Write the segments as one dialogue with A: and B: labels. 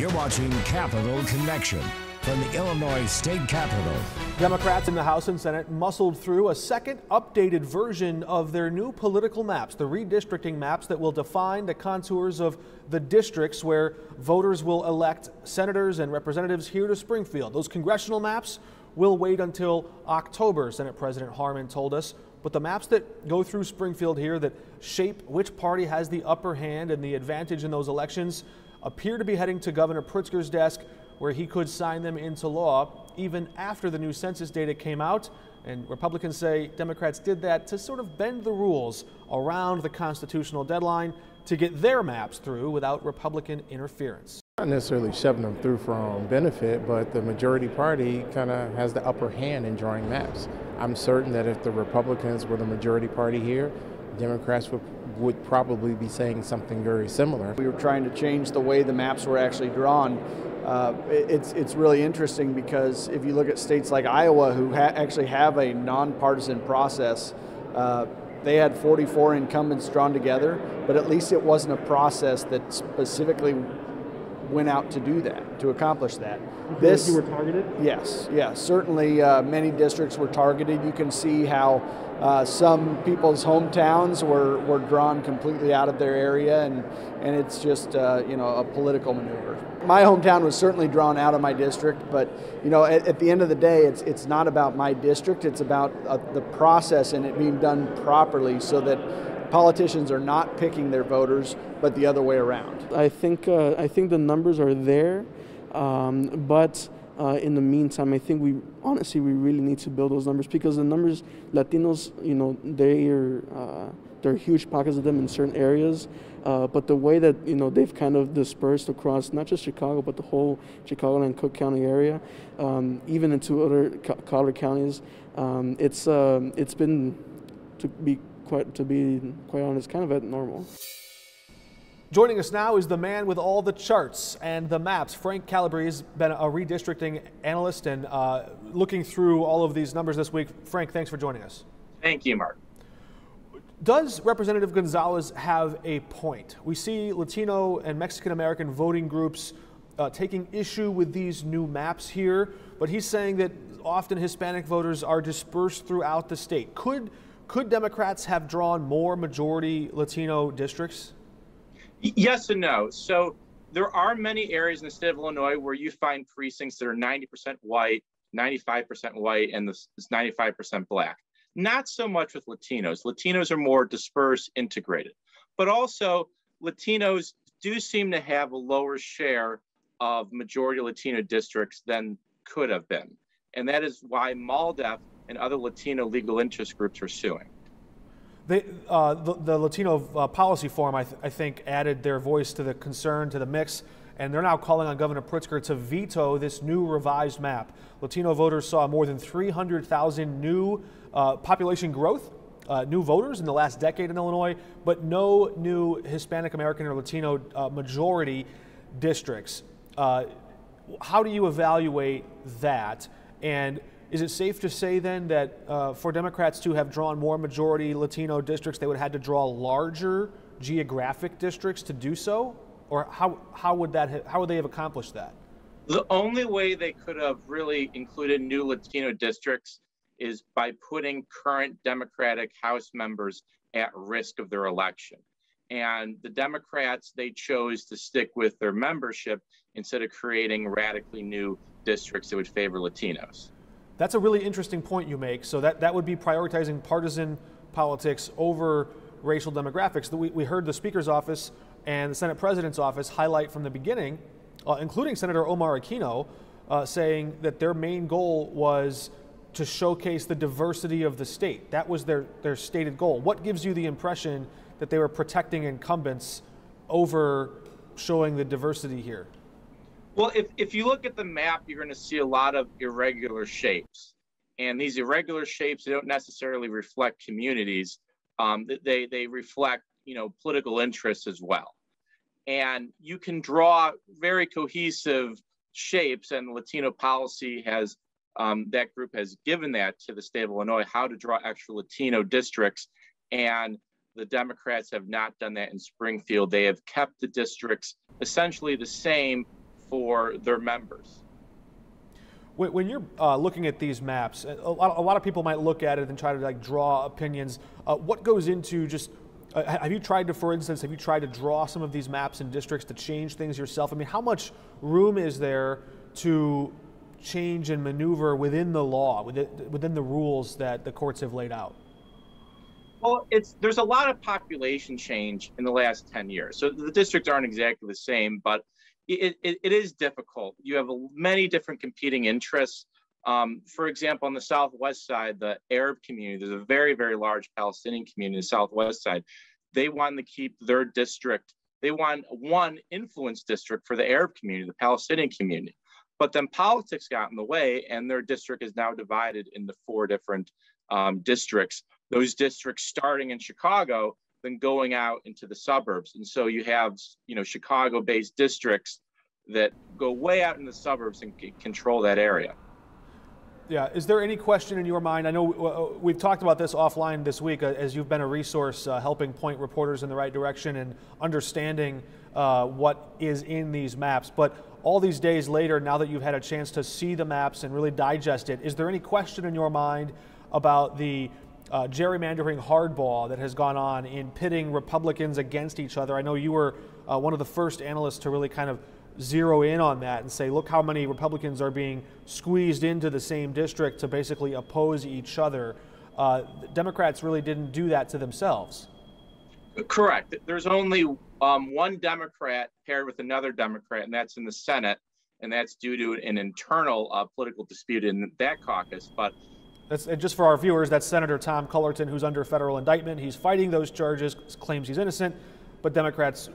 A: You're watching Capital Connection from the Illinois State Capitol.
B: Democrats in the House and Senate muscled through a second updated version of their new political maps, the redistricting maps that will define the contours of the districts where voters will elect senators and representatives here to Springfield. Those congressional maps will wait until October, Senate President Harman told us. But the maps that go through Springfield here that shape which party has the upper hand and the advantage in those elections appear to be heading to Governor Pritzker's desk, where he could sign them into law even after the new census data came out. And Republicans say Democrats did that to sort of bend the rules around the constitutional deadline to get their maps through without Republican interference.
C: Not necessarily shoving them through for our own benefit, but the majority party kind of has the upper hand in drawing maps. I'm certain that if the Republicans were the majority party here, Democrats would probably be saying something very similar.
D: We were trying to change the way the maps were actually drawn. It's really interesting because if you look at states like Iowa, who actually have a nonpartisan process, they had 44 incumbents drawn together, but at least it wasn't a process that specifically went out to do that, to accomplish that.
B: You were targeted?
D: Yes, certainly many districts were targeted. You can see how some people's hometowns were drawn completely out of their area, and it's just a political maneuver. My hometown was certainly drawn out of my district, but at the end of the day, it's not about my district. It's about the process and it being done properly so that politicians are not picking their voters, but the other way around.
E: I think the numbers are there, but in the meantime, I think we really need to build those numbers, because the numbers, Latinos, there are huge pockets of them in certain areas, but the way that they've kind of dispersed across not just Chicago but the whole Chicago and Cook County area, even into other Collier counties, it's been, to be quite honest, kind of at normal.
B: Joining us now is the man with all the charts and the maps. Frank Calabrese has been a redistricting analyst and looking through all of these numbers this week. Frank, thanks for joining us.
F: Thank you, Mark.
B: Does Representative Gonzalez have a point? We see Latino and Mexican-American voting groups taking issue with these new maps here, but he's saying that often Hispanic voters are dispersed throughout the state. Could Democrats have drawn more majority Latino districts?
F: Yes and no. So there are many areas in the state of Illinois where you find precincts that are 90% white, 95% white, and this is 95% black. Not so much with Latinos. Latinos are more dispersed, integrated. But also, Latinos do seem to have a lower share of majority Latino districts than could have been. And that is why MALDEF and other Latino legal interest groups are suing.
B: The Latino Policy Forum, I think, added their voice to the concern, to the mix, and they're now calling on Governor Pritzker to veto this new revised map. Latino voters saw more than 300,000 new population growth, new voters in the last decade in Illinois, but no new Hispanic American or Latino majority districts. How do you evaluate that? And is it safe to say then that for Democrats to have drawn more majority Latino districts, they would have had to draw larger geographic districts to do so? Or how would they have accomplished that?
F: The only way they could have really included new Latino districts is by putting current Democratic House members at risk of their election. And the Democrats, they chose to stick with their membership instead of creating radically new districts that would favor Latinos.
B: That's a really interesting point you make. So that would be prioritizing partisan politics over racial demographics. We heard the Speaker's office and the Senate President's office highlight from the beginning, including Senator Omar Aquino, saying that their main goal was to showcase the diversity of the state. That was their stated goal. What gives you the impression that they were protecting incumbents over showing the diversity here?
F: Well, if you look at the map, you're going to see a lot of irregular shapes. And these irregular shapes, they don't necessarily reflect communities. They reflect, political interests as well. And you can draw very cohesive shapes, and Latino policy has, that group has given that to the state of Illinois, how to draw extra Latino districts. And the Democrats have not done that in Springfield. They have kept the districts essentially the same for their members.
B: When you're looking at these maps, a lot of people might look at it and try to like draw opinions. What goes into just, have you tried to, for instance, have you tried to draw some of these maps and districts to change things yourself? I mean, how much room is there to change and maneuver within the law, within the rules that the courts have laid out?
F: Well, there's a lot of population change in the last 10 years. So the districts aren't exactly the same, but it is difficult. You have many different competing interests. For example, on the southwest side, the Arab community, there's a very, very large Palestinian community on the southwest side. They want to keep their district. They want one influence district for the Arab community, the Palestinian community. But then politics got in the way, and their district is now divided into 4 different districts. Those districts starting in Chicago, then going out into the suburbs. And so you have, Chicago-based districts that go way out in the suburbs and control that area.
B: Yeah, is there any question in your mind? I know we've talked about this offline this week as you've been a resource helping point reporters in the right direction and understanding what is in these maps. But all these days later, now that you've had a chance to see the maps and really digest it, is there any question in your mind about the gerrymandering hardball that has gone on in pitting Republicans against each other? I know you were one of the first analysts to really kind of zero in on that and say, look how many Republicans are being squeezed into the same district to basically oppose each other. Democrats really didn't do that to themselves.
F: Correct. There's only one Democrat paired with another Democrat, and that's in the Senate, and that's due to an internal political dispute in that caucus. But
B: and just for our viewers, that's Senator Tom Cullerton, who's under federal indictment. He's fighting those charges, claims he's innocent, but Democrats,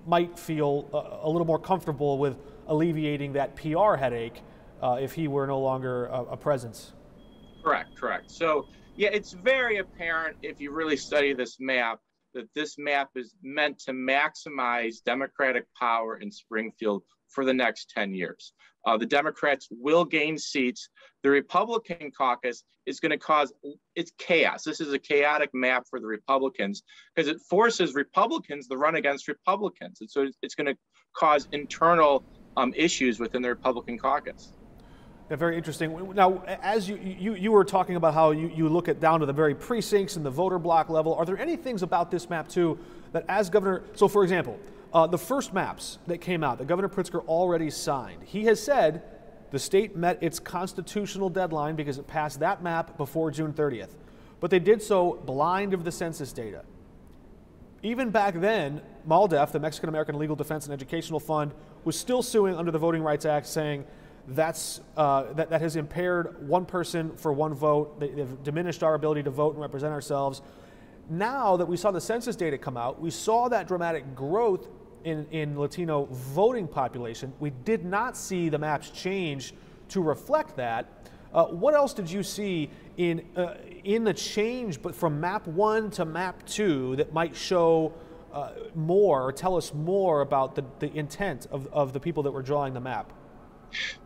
B: might feel a little more comfortable with alleviating that PR headache if he were no longer a presence.
F: Correct. So, yeah, it's very apparent if you really study this map that this map is meant to maximize Democratic power in Springfield for the next 10 years. The Democrats will gain seats. The Republican caucus is going to cause chaos. This is a chaotic map for the Republicans because it forces Republicans to run against Republicans. And so it's going to cause internal issues within the Republican caucus.
B: Yeah, very interesting. Now, as you were talking about how you look at down to the very precincts and the voter block level, are there any things about this map too that as governor, so for example, the first maps that came out that Governor Pritzker already signed, he has said the state met its constitutional deadline because it passed that map before June 30th. But they did so blind of the census data. Even back then, MALDEF, the Mexican American Legal Defense and Educational Fund, was still suing under the Voting Rights Act, saying that has impaired one person for one vote. They've diminished our ability to vote and represent ourselves. Now that we saw the census data come out, we saw that dramatic growth in Latino voting population. We did not see the maps change to reflect that. What else did you see in the change, but from map 1 to map 2, that might show more or tell us more about the intent of the people that were drawing the map?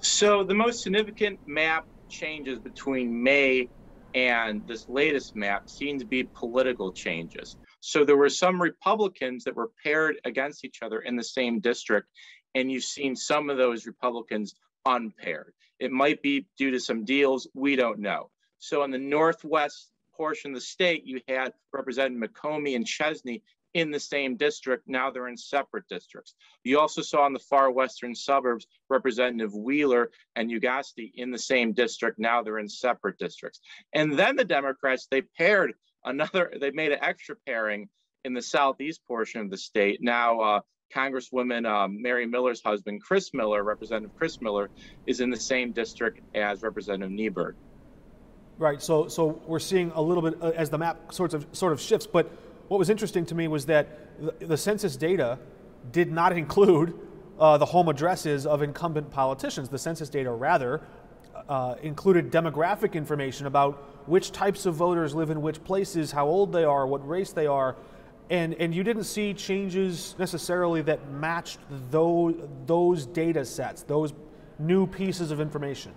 F: So the most significant map changes between May and this latest map seem to be political changes. So there were some Republicans that were paired against each other in the same district, and you've seen some of those Republicans unpaired. It might be due to some deals, we don't know. So in the northwest portion of the state, you had Representative McComey and Chesney in the same district. Now they're in separate districts. You also saw in the far western suburbs, Representative Wheeler and Ugasti in the same district. Now they're in separate districts. And then the Democrats, they made an extra pairing in the southeast portion of the state. Now Congresswoman Mary Miller's husband, Chris Miller, Representative Chris Miller, is in the same district as Representative Nieberg.
B: Right, so we're seeing a little bit as the map sort of shifts, but what was interesting to me was that the census data did not include the home addresses of incumbent politicians. The census data rather included demographic information about which types of voters live in which places, how old they are, what race they are, and you didn't see changes necessarily that matched those data sets, those new pieces of information.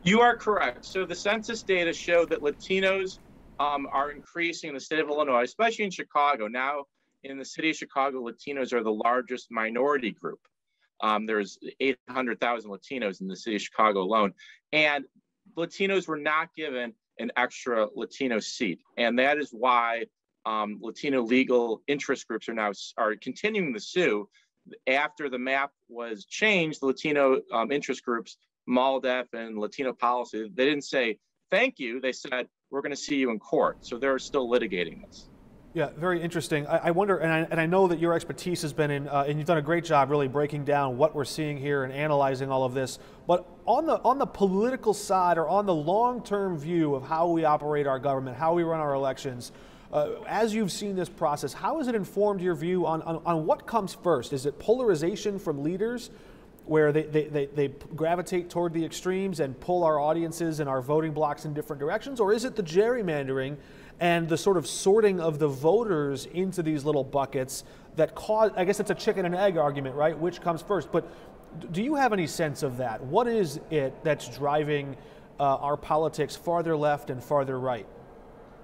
F: You are correct. So the census data showed that Latinos are increasing in the state of Illinois, especially in Chicago. Now, in the city of Chicago, Latinos are the largest minority group. There's 800,000 Latinos in the city of Chicago alone. And Latinos were not given an extra Latino seat. And that is why Latino legal interest groups are continuing to sue. After the map was changed, the Latino interest groups, MALDEF and Latino Policy, they didn't say thank you. They said, we're going to see you in court. So they're still litigating this.
B: Yeah, very interesting. I wonder, and I know that your expertise has been in, and you've done a great job really breaking down what we're seeing here and analyzing all of this. But on the political side, or on the long-term view of how we operate our government, how we run our elections, as you've seen this process, how has it informed your view on what comes first? Is it polarization from leaders, where they gravitate toward the extremes and pull our audiences and our voting blocks in different directions, or is it the gerrymandering and the sort of sorting of the voters into these little buckets that cause, I guess it's a chicken and egg argument, right? Which comes first? But do you have any sense of that? What is it that's driving our politics farther left and farther right?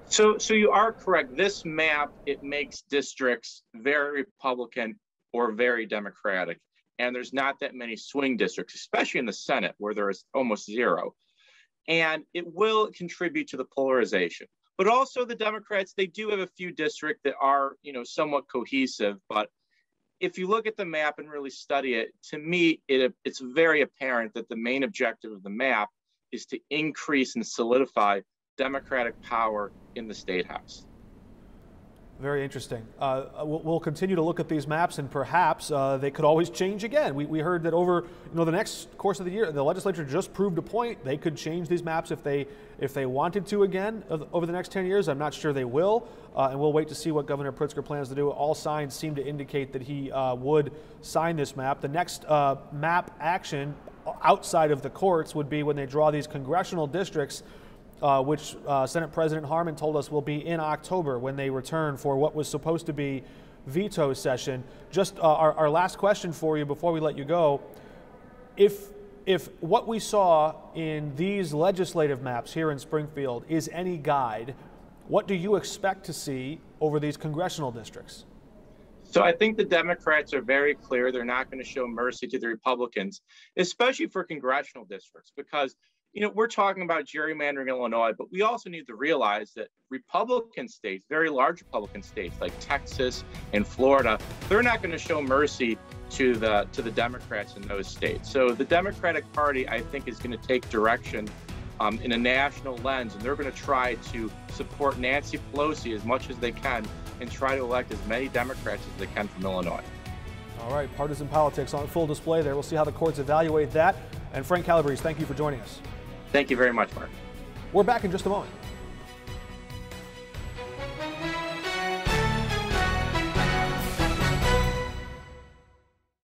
F: So you are correct. This map, it makes districts very Republican or very Democratic. And there's not that many swing districts, especially in the Senate, where there is almost zero. And it will contribute to the polarization. But also the Democrats, they do have a few districts that are, somewhat cohesive. But if you look at the map and really study it, to me, it's very apparent that the main objective of the map is to increase and solidify Democratic power in the State House.
B: Very interesting. We'll continue to look at these maps, and perhaps they could always change again. We heard that over the next course of the year, the legislature just proved a point. They could change these maps if they wanted to again over the next 10 years. I'm not sure they will, and we'll wait to see what Governor Pritzker plans to do. All signs seem to indicate that he would sign this map. The next map action outside of the courts would be when they draw these congressional districts, which Senate President Harman told us will be in October when they return for what was supposed to be veto session. Just our last question for you before we let you go. If what we saw in these legislative maps here in Springfield is any guide, what do you expect to see over these congressional districts?
F: So I think the Democrats are very clear. They're not going to show mercy to the Republicans, especially for congressional districts, because we're talking about gerrymandering Illinois, but we also need to realize that Republican states, very large Republican states like Texas and Florida, they're not going to show mercy to the Democrats in those states. So the Democratic Party, I think, is going to take direction in a national lens, and they're going to try to support Nancy Pelosi as much as they can and try to elect as many Democrats as they can from Illinois.
B: All right, partisan politics on full display there. We'll see how the courts evaluate that. And Frank Calabrese, thank you for joining us.
F: Thank you very much, Mark.
B: We're back in just a moment.